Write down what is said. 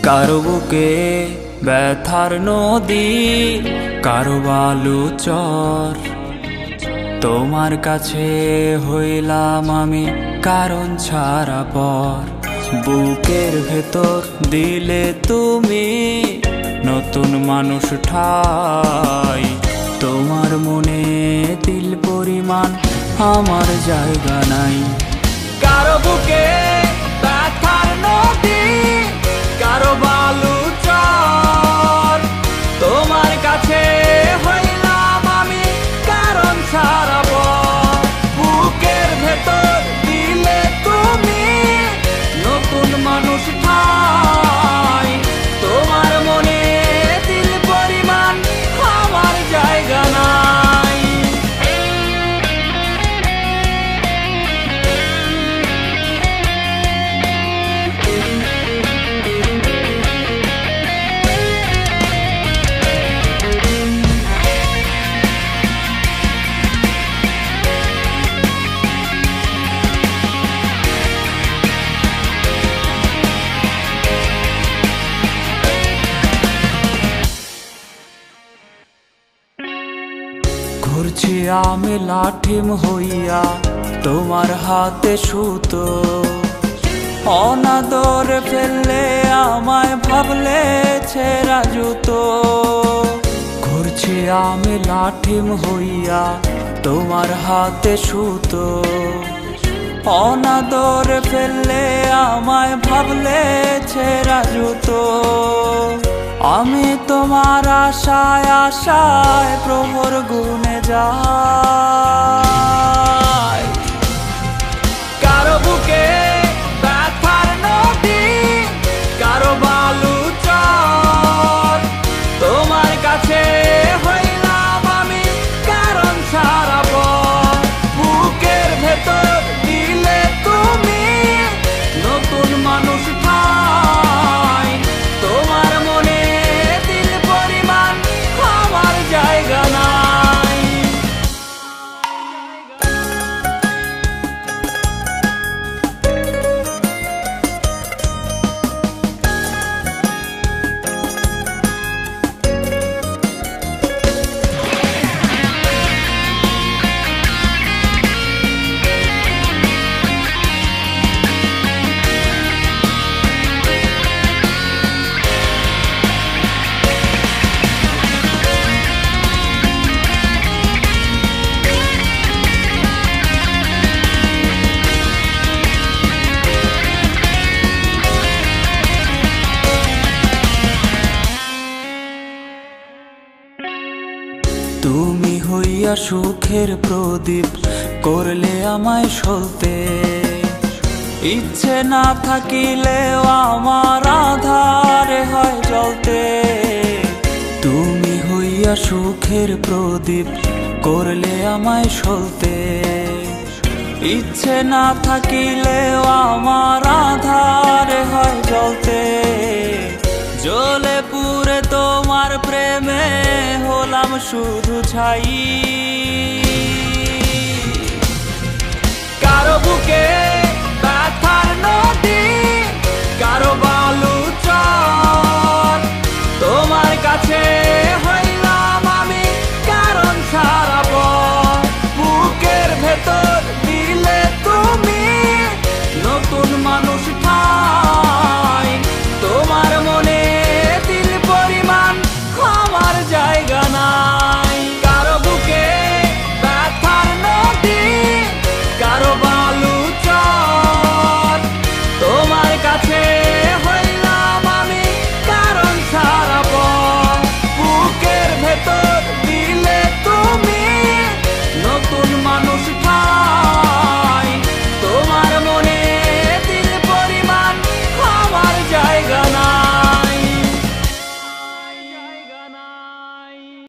কারো বুকে ব্যথার নদী, কারো বালু চর। তোমার কাছে হইলাম আমি কারণ ছাড়া পর। বুকের ভেতর দিলে তুমি নতুন মানুষ ঠাই। তোমার মনে তিল পরিমাণ আমার জায়গা নাই। কারো বুকে ব্যথার নদী, কারো বালু চর। তোমার কাছে হইলাম আমি কারণ ছাড়া পর। বুকের ভেতর দিলে তুমি নতুন মানুষ ঠাই। তোমার মনে দিল পরিমাণ আমার জায়গা নাই। ঘুরছি আমি লাঠিম হইয়া তোমার হাতে সুতো। অনাদরে ফেললে আমায় ভাবলে ছেঁড়া জুতো। ঘুরছি আমি লাঠিম হইয়া তোমার হাতে সুতো। অনাদরে ফেললে আমায় ভাবলে ছেঁড়া জুতো। আমি তোমার আশায় আশায় প্রহর গুনে যাই। কারো বুকে ব্যথার নদী, কারো বালু চর। তোমার কাছে হইলাম আমি কারণ ছাড়া পর। বুকের ভেতর দিলে তুমি নতুন মানুষ ঠাই। তোমার মনে দিল পরিমাণ আমার জায়গা নাই। তুমি হইয়া সুখের প্রদীপ করলে আমায় সলতে। ইচ্ছে না থাকিলেও আমার আধারে হয় জ্বলতে। তুমি হইয়া সুখের প্রদীপ করলে আমায় সলতে। ইচ্ছে না থাকিলেও আমার আধারে হয় জ্বলতে। জ্বলে পুরে তোমার প্রেমে হলাম শুধু ছাই। কারো বুকে ব্যথার নদী, কারো